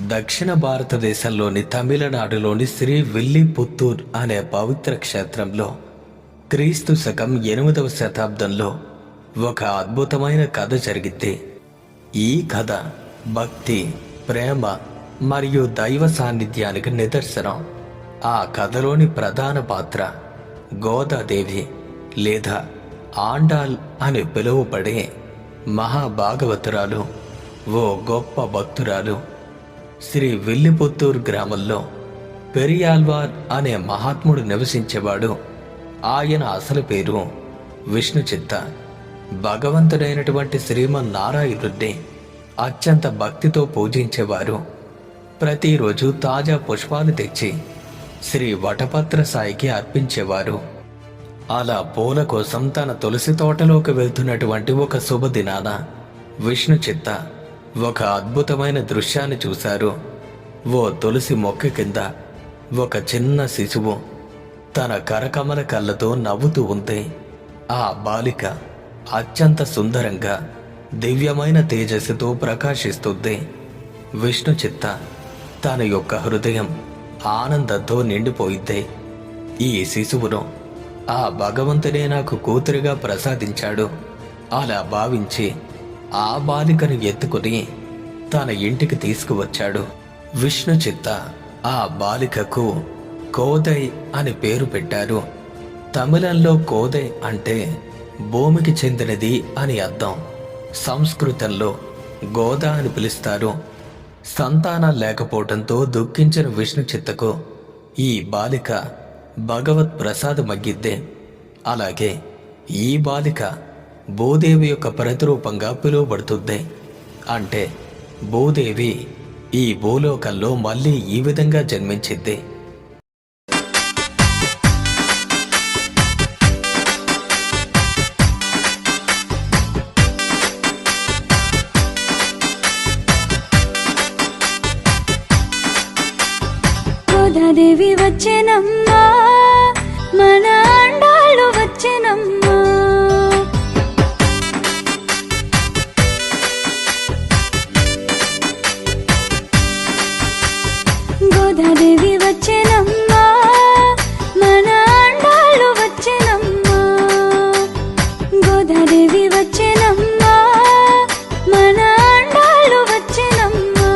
దక్షిణ భారతదేశంలోని తమిళనాడులోని శ్రీ విల్లిపుత్తూర్ అనే పవిత్ర క్షేత్రంలో క్రీస్తు శకం 8వ శతాబ్దంలో ఒక అద్భుతమైన కథ జరిగింది. ఈ కథ భక్తి, ప్రేమ మరియు దైవ సాన్నిధ్యానికి నిదర్శనం. ఆ కథలోని ప్రధాన పాత్ర గోదాదేవి లేదా ఆండాల్ అని పిలువబడే మహాభాగవతురాలు, ఓ గొప్ప భక్తురాలు. శ్రీ విల్లిపుత్తూర్ గ్రామంలో పెరియాల్వార్ అనే మహాత్ముడు నివసించేవాడు. ఆయన అసలు పేరు విష్ణుచిత్త. భగవంతుడైనటువంటి శ్రీమన్నారాయణుడిని అత్యంత భక్తితో పూజించేవారు. ప్రతిరోజు తాజా పుష్పాలు తెచ్చి శ్రీ వటపత్ర సాయికి అర్పించేవారు. అలా పూల కోసం తన తులసి తోటలోకి వెళ్తున్నటువంటి ఒక శుభదినాన విష్ణుచిత్త ఒక అద్భుతమైన దృశ్యాన్ని చూశారు. ఓ తులసి మొక్క కింద ఒక చిన్న శిశువు తన కరకమల కళ్ళతో నవ్వుతూ ఉంది. ఆ బాలిక అత్యంత సుందరంగా, దివ్యమైన తేజస్సుతో ప్రకాశిస్తుంది. విష్ణుచిత్త తన యొక్క హృదయం ఆనందంతో నిండిపోయింది. ఈ శిశువును ఆ భగవంతుడే నాకు కూతురిగా ప్రసాదించాడు అలా భావించి ఆ బాలికను ఎత్తుకుని తన ఇంటికి తీసుకువచ్చాడు. విష్ణుచిత్త ఆ బాలికకు కోదై అని పేరు పెట్టారు. తమిళంలో కోదై అంటే భూమికి చెందినది అని అర్థం. సంస్కృతంలో గోదా అని పిలుస్తారు. సంతానం లేకపోవడంతో దుఃఖించిన విష్ణుచిత్తకు ఈ బాలిక భగవత్ ప్రసాదమగ్గిద్దే. అలాగే ఈ బాలిక భూదేవి యొక్క ప్రతిరూపంగా పిలువబడుతుంది. అంటే భూదేవి ఈ భూలోకంలో మళ్ళీ ఈ విధంగా జన్మించింది. గోదాదేవి వచ్చెనమ్మా, మన ఆండాళ్ళు వచ్చెనమ్మా. గోదాదేవి వచ్చెనమ్మా, మన ఆండాళ్ళు వచ్చెనమ్మా. గోదాదేవి వచ్చెనమ్మా, మన ఆండాళ్ళు వచ్చెనమ్మా.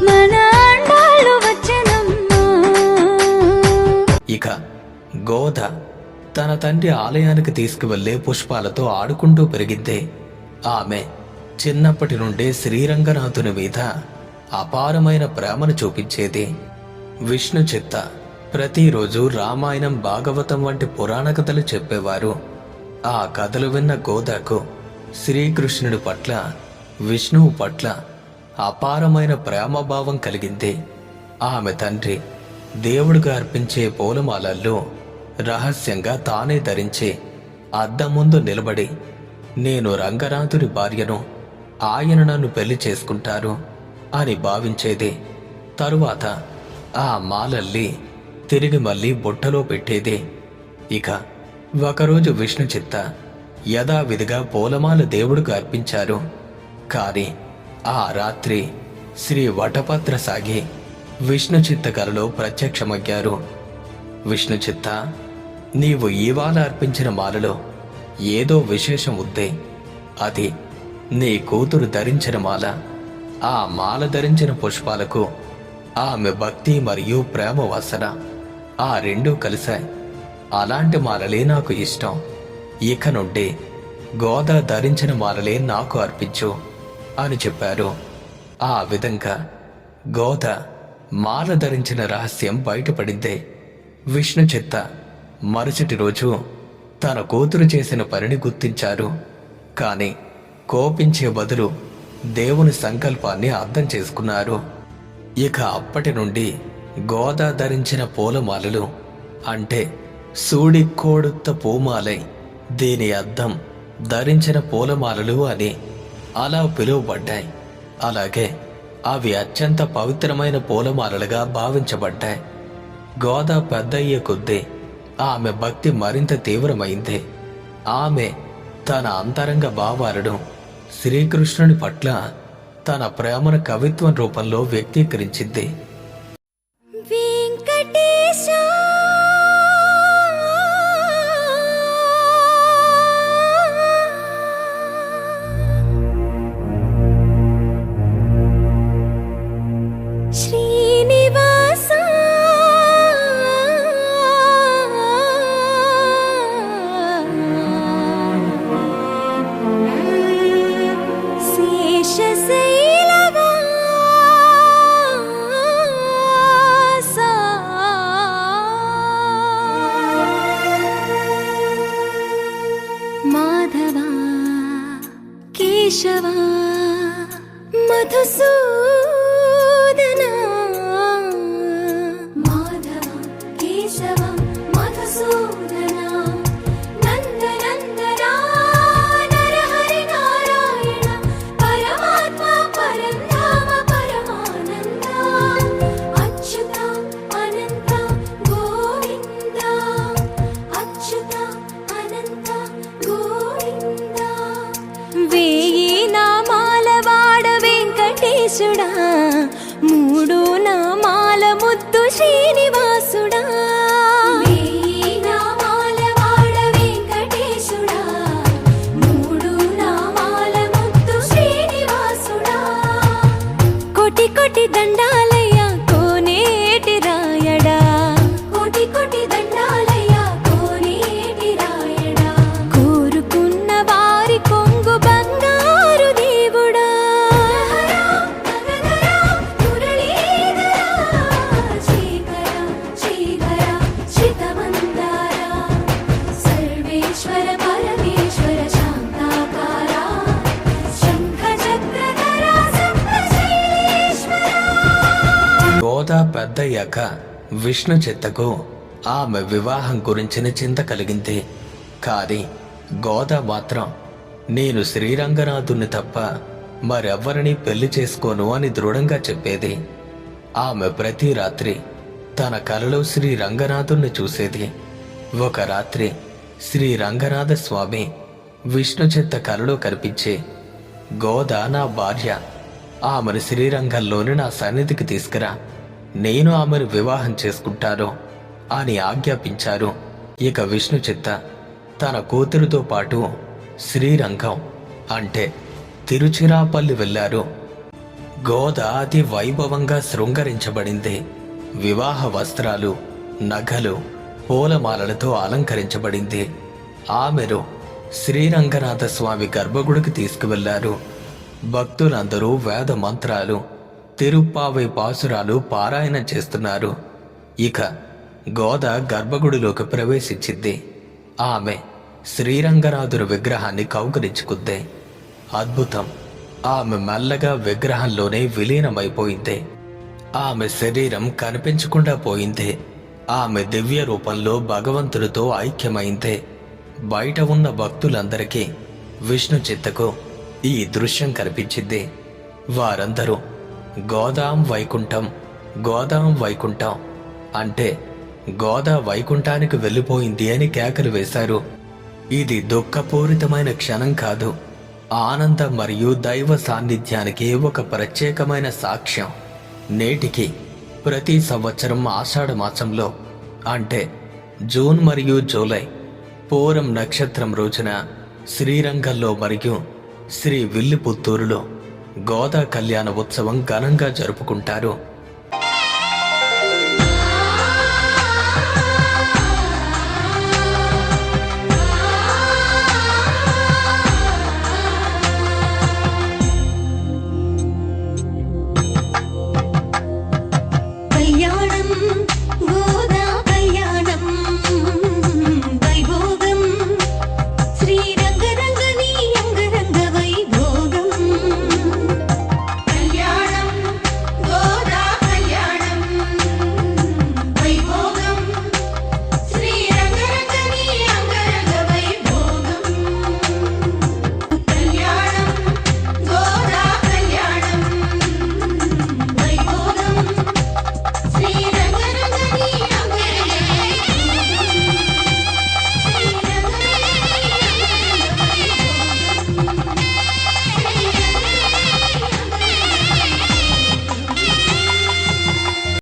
మన ఆండాళ్ళు వచ్చెనమ్మా. ఇక గోద తన తండ్రి ఆలయానికి తీసుకువెళ్లే పుష్పాలతో ఆడుకుంటూ పెరిగింది. ఆమె చిన్నప్పటి నుండే శ్రీరంగనాథుని మీద అపారమైన ప్రేమను చూపించేది. విష్ణుచిత్త ప్రతిరోజు రామాయణం, భాగవతం వంటి పురాణ కథలు చెప్పేవారు. ఆ కథలు విన్న గోదాకు శ్రీకృష్ణుడి పట్ల, విష్ణువు పట్ల అపారమైన ప్రేమభావం కలిగింది. ఆమె తండ్రి దేవుడికి అర్పించే పూలమాలల్లో రహస్యంగా తానే ధరించి అద్దం ముందు నిలబడి, నేను రంగనాథుడి భార్యను, ఆయన నన్ను పెళ్లి చేసుకుంటారు అని భావించేది. తరువాత ఆ మాలల్ని తిరిగి మళ్ళీ బుట్టలో పెట్టేది. ఇక ఒకరోజు విష్ణుచిత్త యథావిధిగా పూలమాల దేవుడికి అర్పించారు. కాని ఆ రాత్రి శ్రీ వటపత్ర సాగి విష్ణుచిత్త కలలో ప్రత్యక్షమయ్యారు. విష్ణుచిత్త, నీవు ఇవాళ అర్పించిన మాలలో ఏదో విశేషం ఉంది. అది నీ కూతురు ధరించిన మాల. ఆ మాల ధరించిన పుష్పాలకు ఆమె భక్తి మరియు ప్రేమ వాసన ఆ రెండూ కలిశాయి. అలాంటి మాలలే నాకు ఇష్టం. ఇక నుండి గోదా ధరించిన మాలలే నాకు అర్పించు అని చెప్పారు. ఆ విధంగా గోద మాల ధరించిన రహస్యం బయటపడింది. విష్ణుచిత్త మరుసటి రోజు తన కూతురు చేసిన పనిని గుర్తించారు. కాని కోపించే బదులు దేవుని సంకల్పాన్ని అర్థం చేసుకున్నారు. ఇక అప్పటి నుండి గోదా ధరించిన పూలమాలలు అంటే సూడి కోడుత్త పూమాలై, దీని అర్థం ధరించిన పూలమాలలు అని అలా పిలువబడ్డాయి. అలాగే అవి అత్యంత పవిత్రమైన పూలమాలలుగా భావించబడ్డాయి. గోదా పెద్దయ్యే కొద్దీ ఆమె భక్తి మరింత తీవ్రమైంది. ఆమె తన అంతరంగ భావాలను శ్రీకృష్ణుని పట్ల తన ప్రేమను కవిత్వం రూపంలో వ్యక్తీకరించింది. వెంకటేశ శ్రీనివాస మాధవ కేశవ మధుసూదన మాధవ కేశవ మధుసూదన నందనందన నరహరి నారాయణ పరమాత్మ పరంధామ పరమానంద అచ్యుత అనంత గోవింద అచ్యుత అనంత గోవింద వేయి నామాల వాడ వెంకటేశుడా మూడు నామాల ముద్దు శ్రీనివాసుడా వేయి నామాల వాడ వెంకటేశుడా మూడు నామాల ముద్దు శ్రీనివాసుడా కోటి కోటి దండాలయ్య కోనేటి రాయడా కోటి కోటి దండాలయ్య కోనేటి రాయడా కోరుకున్న వారి కొంగు బంగారు దేవుడా శ్రీకర శ్రీధర శ్రితమందార సర్వేశ్వర పరమేశ్వర శాంతాకార శంఖ చక్రధర సప్తశైలేశ్వర. గోదా పెద్దయ్యాక విష్ణు చిత్తకు ఆమె వివాహం గురించిన చింత కలిగింది. కానీ గోదా మాత్రం నేను శ్రీరంగనాథుని తప్ప మరెవ్వరినీ పెళ్లి చేసుకోను అని దృఢంగా చెప్పేది. ఆమె ప్రతి రాత్రి తన కలలో శ్రీ రంగనాథుణ్ణి చూసేది. ఒక రాత్రి శ్రీ రంగనాథ స్వామి విష్ణు చిత్త కలలో కనిపించే గోదా నా భార్య, ఆమెను శ్రీరంగంలోని నా సన్నిధికి తీసుకురా, నేను ఆమెను వివాహం చేసుకుంటాను అని ఆజ్ఞాపించారు. ఇక విష్ణు చిత్త తన కూతురుతో పాటు శ్రీరంగం అంటే తిరుచిరాపల్లి వెళ్లారు. గోద అతి వైభవంగా శృంగరించబడింది. వివాహ వస్త్రాలు, నగలు, పూలమాలలతో అలంకరించబడింది. ఆమెను శ్రీరంగనాథ స్వామి గర్భగుడికి తీసుకువెళ్లారు. భక్తులందరూ వేద మంత్రాలు, తిరుప్పావై పాసురాలు పారాయణం చేస్తున్నారు. ఇక గోద గర్భగుడిలోకి ప్రవేశించింది. ఆమె శ్రీరంగనాథుని విగ్రహాన్ని కౌగిలించుకుంది. అద్భుతం! ఆమె మెల్లగా విగ్రహంలోనే విలీనమైపోయింది. ఆమె శరీరం కనిపించకుండా పోయింది. ఆమె దివ్య రూపంలో భగవంతుడితో ఐక్యమైంది. బయట ఉన్న భక్తులందరికీ విష్ణు చిత్తకు ఈ దృశ్యం కనిపించింది. వారందరూ గోదాం వైకుంఠం, గోదాం వైకుంఠం అంటే గోదా వైకుంఠానికి వెళ్ళిపోయింది అని కేకలు వేశారు. ఇది దుఃఖపూరితమైన క్షణం కాదు, ఆనందం మరియు దైవ సాన్నిధ్యానికి ఒక ప్రత్యేకమైన సాక్ష్యం. నేటికి ప్రతి సంవత్సరం ఆషాఢ మాసంలో అంటే జూన్ మరియు జూలై పూరం నక్షత్రం రోజున శ్రీరంగంలో మరియు శ్రీ విల్లిపుత్తూరులో గోదా కళ్యాణ ఉత్సవం ఘనంగా జరుపుకుంటారు.